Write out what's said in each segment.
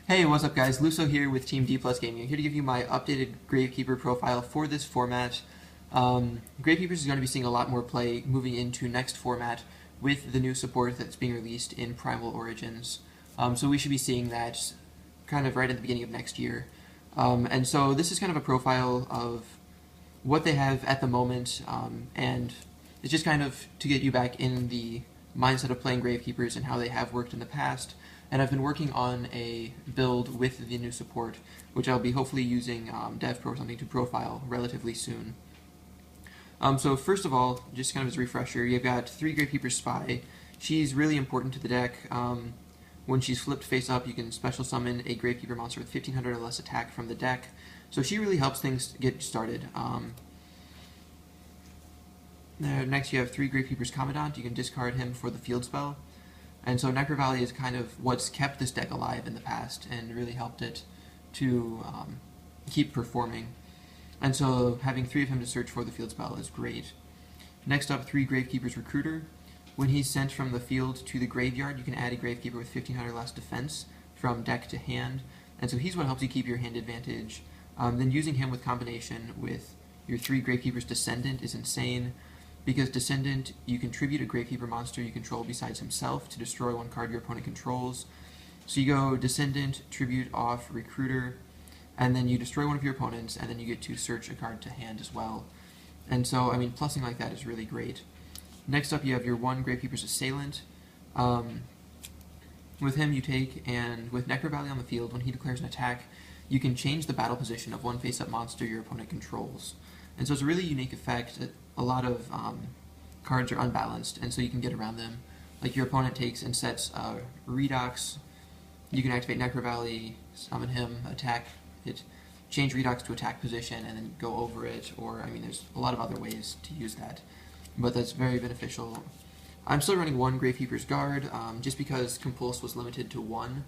Hey, what's up guys? Luso here with Team D Plus Gaming. I'm here to give you my updated Gravekeeper profile for this format. Gravekeepers is going to be seeing a lot more play moving into next format with the new support that's being released in Primal Origins. So we should be seeing that kind of right at the beginning of next year. And so this is kind of a profile of what they have at the moment, and it's just kind of to get you back in the mindset of playing Gravekeepers and how they have worked in the past. And I've been working on a build with the new support, which I'll be hopefully using DevPro or something to profile relatively soon. So first of all, just kind of as a refresher, you've got 3 Gravekeeper Spy. She's really important to the deck. When she's flipped face up, you can special summon a Gravekeeper monster with 1500 or less attack from the deck. So she really helps things get started. Next you have 3 Gravekeeper's Commandant. You can discard him for the field spell. And so Necro Valley is kind of what's kept this deck alive in the past and really helped it to keep performing. And so having 3 of him to search for the field spell is great. Next up, 3 Gravekeeper's Recruiter. When he's sent from the field to the graveyard, you can add a Gravekeeper with 1500 less defense from deck to hand. And so he's what helps you keep your hand advantage. Then using him with combination with your 3 Gravekeeper's Descendant is insane. Because Descendant, you can tribute a Gravekeeper monster you control besides himself to destroy 1 card your opponent controls. So you go Descendant, tribute off Recruiter, and then you destroy one of your opponents, and then you get to search a card to hand as well. And so, I mean, plussing like that is really great. Next up, you have your 1 Gravekeeper's Assailant. With him, you take, and with Necro Valley on the field, when he declares an attack, you can change the battle position of 1 face-up monster your opponent controls. And so it's a really unique effect. A lot of cards are unbalanced, and so you can get around them. Like your opponent takes and sets Redox, you can activate Necro Valley, summon him, attack it, change Redox to attack position, and then go over it, or, I mean, there's a lot of other ways to use that, but that's very beneficial. I'm still running 1 Gravekeeper's Guard, just because Compulse was limited to 1,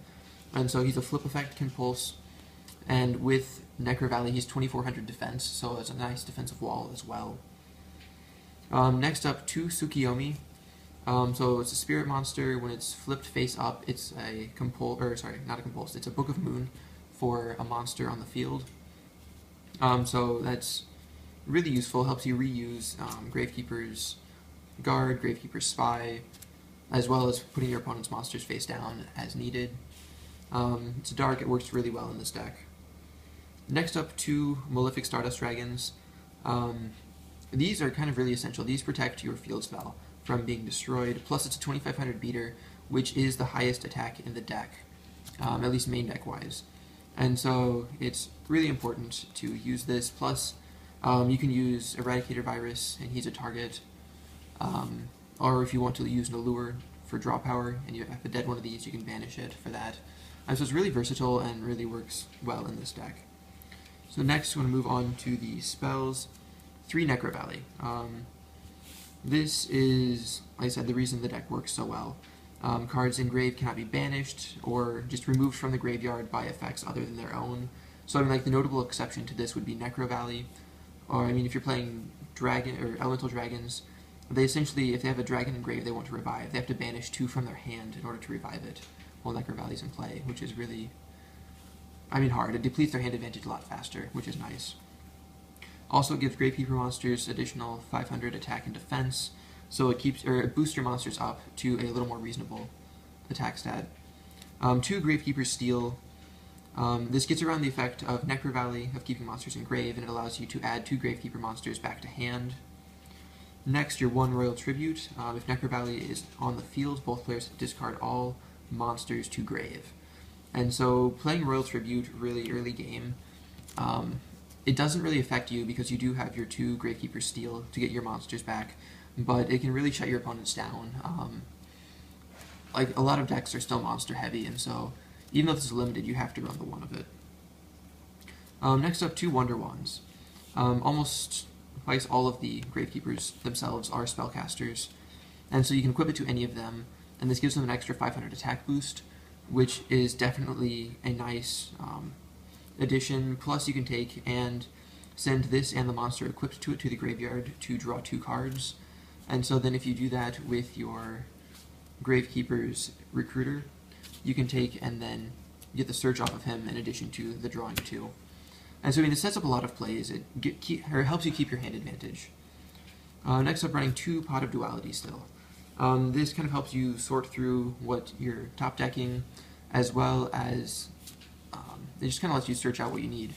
and so he's a flip effect Compulse, and with Necro Valley he's 2400 defense, so it's a nice defensive wall as well. Next up, 2 Tsukiyomi. So it's a spirit monster. When it's flipped face up, it's a it's a Book of Moon for a monster on the field. So that's really useful. Helps you reuse Gravekeeper's Guard, Gravekeeper's Spy, as well as putting your opponent's monsters face down as needed. It's dark. It works really well in this deck. Next up, 2 Malefic Stardust Dragons. These are kind of really essential. These protect your field spell from being destroyed, plus it's a 2500 beater, which is the highest attack in the deck, at least main deck wise. And so it's really important to use this, plus you can use Eradicator Virus, and he's a target, or if you want to use an Allure for draw power, and you have a dead one of these, you can banish it for that. So it's really versatile and really works well in this deck. So next, we're going to move on to the spells. 3 Necro Valley. This is, like I said, the reason the deck works so well. Cards engraved cannot be banished or just removed from the graveyard by effects other than their own. So I mean, like the notable exception to this would be Necro Valley, or I mean, if you're playing dragon or elemental dragons, they essentially, if they have a dragon engraved they want to revive, they have to banish 2 from their hand in order to revive it while Necro Valley's in play, which is really, I mean, hard. It depletes their hand advantage a lot faster, which is nice. Also, it gives Gravekeeper monsters additional 500 attack and defense, so it boosts your monsters up to a little more reasonable attack stat. 2 Gravekeeper Steel. This gets around the effect of Necro Valley of keeping monsters in grave, and it allows you to add 2 Gravekeeper monsters back to hand. Next, your 1 Royal Tribute. If Necro Valley is on the field, both players discard all monsters to grave. And so playing Royal Tribute really early game, it doesn't really affect you because you do have your 2 Gravekeeper Steel to get your monsters back, but it can really shut your opponents down. Like, a lot of decks are still monster heavy, and so even though this is limited, you have to run the 1 of it. Next up, 2 Wonder Wands. Almost twice all of the Gravekeepers themselves are spellcasters, and so you can equip it to any of them, and this gives them an extra 500 attack boost, which is definitely a nice addition. Plus you can take and send this and the monster equipped to it to the graveyard to draw 2 cards, and so then if you do that with your Gravekeeper's Recruiter, you can take and then you get the search off of him in addition to the drawing 2. And so I mean, it sets up a lot of plays. It helps you keep your hand advantage. Next up, running 2 Pot of Duality still. This kind of helps you sort through what you're top decking, as well as it just kind of lets you search out what you need.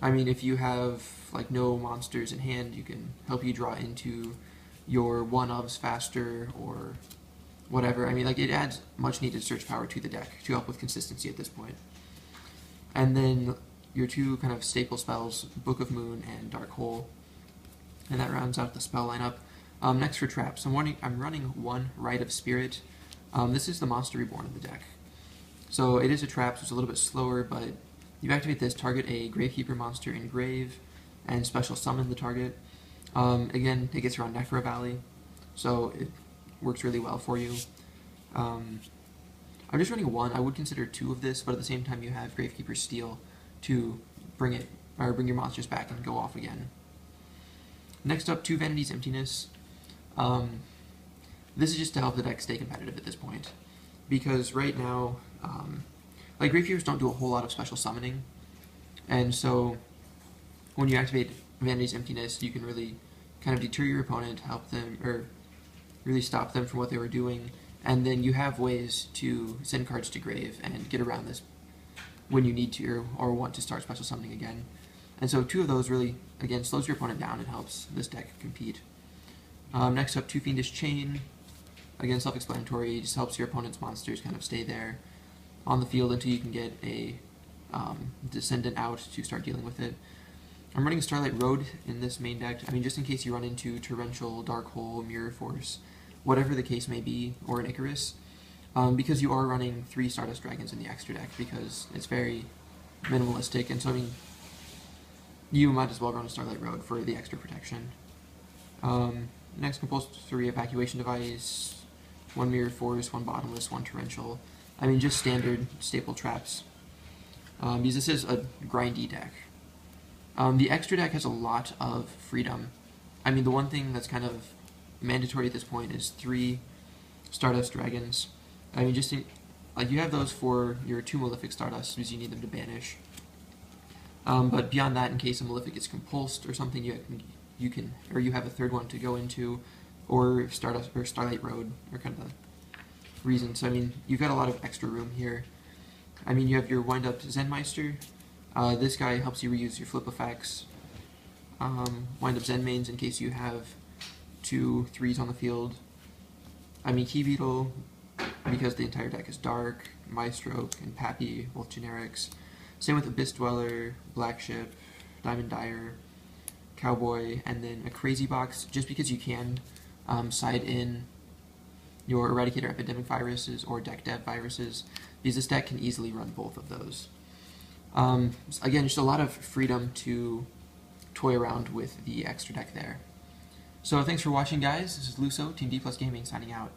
I mean, if you have like no monsters in hand, you can help you draw into your one-ofs faster or whatever. I mean, like, it adds much needed search power to the deck to help with consistency at this point. And then your 2 kind of staple spells, Book of Moon and Dark Hole, and that rounds out the spell lineup. Next for traps, I'm running 1 Rite of Spirit. This is the Monster Reborn in the deck. So it is a trap, so it's a little bit slower, but you activate this, target a Gravekeeper monster in grave, and special summon the target. Again, it gets around Necro Valley, so it works really well for you. I'm just running 1. I would consider 2 of this, but at the same time you have Gravekeeper Steel to bring your monsters back and go off again. Next up, 2 Vanity's Emptiness. This is just to help the deck stay competitive at this point, because right now, like, Gravekeepers don't do a whole lot of special summoning, and so when you activate Vanity's Emptiness, you can really kind of deter your opponent, help them, or really stop them from what they were doing, and then you have ways to send cards to grave and get around this when you need to or want to start special summoning again. And so 2 of those really, again, slows your opponent down and helps this deck compete. Next up, 2 Fiendish Chain. Again, self-explanatory, just helps your opponent's monsters kind of stay there on the field until you can get a Descendant out to start dealing with it. I'm running Starlight Road in this main deck. I mean, just in case you run into Torrential, Dark Hole, Mirror Force, whatever the case may be, or an Icarus, because you are running 3 Stardust Dragons in the extra deck, because it's very minimalistic, and so I mean, you might as well run a Starlight Road for the extra protection. Next, Compulsory Evacuation Device, 1 Mirror Force, 1 Bottomless, 1 Torrential. I mean, just standard staple traps. Because this is a grindy deck. The extra deck has a lot of freedom. I mean, the one thing that's kind of mandatory at this point is 3 Stardust Dragons. I mean, just like, you have those for your 2 Malefic Stardust because you need them to banish. But beyond that, in case a Malefic gets compulsed or something, you have a 3rd one to go into, or Stardust or Starlight Road are kind of the reason. So I mean, you've got a lot of extra room here. I mean, you have your Wind Up Zenmeister. This guy helps you reuse your flip effects. Wind Up Zen mains in case you have 2 3s on the field. I mean, Key Beetle, because the entire deck is dark. Maestroke and Pappy, both generics. Same with Abyss Dweller, Black Ship, Diamond Dyer, Cowboy, and then a Crazy Box, just because you can side in your Eradicator Epidemic viruses or Deck Dev viruses, because this deck can easily run both of those. Again, just a lot of freedom to toy around with the extra deck there. So thanks for watching, guys. This is Luso, Team D Plus Gaming, signing out.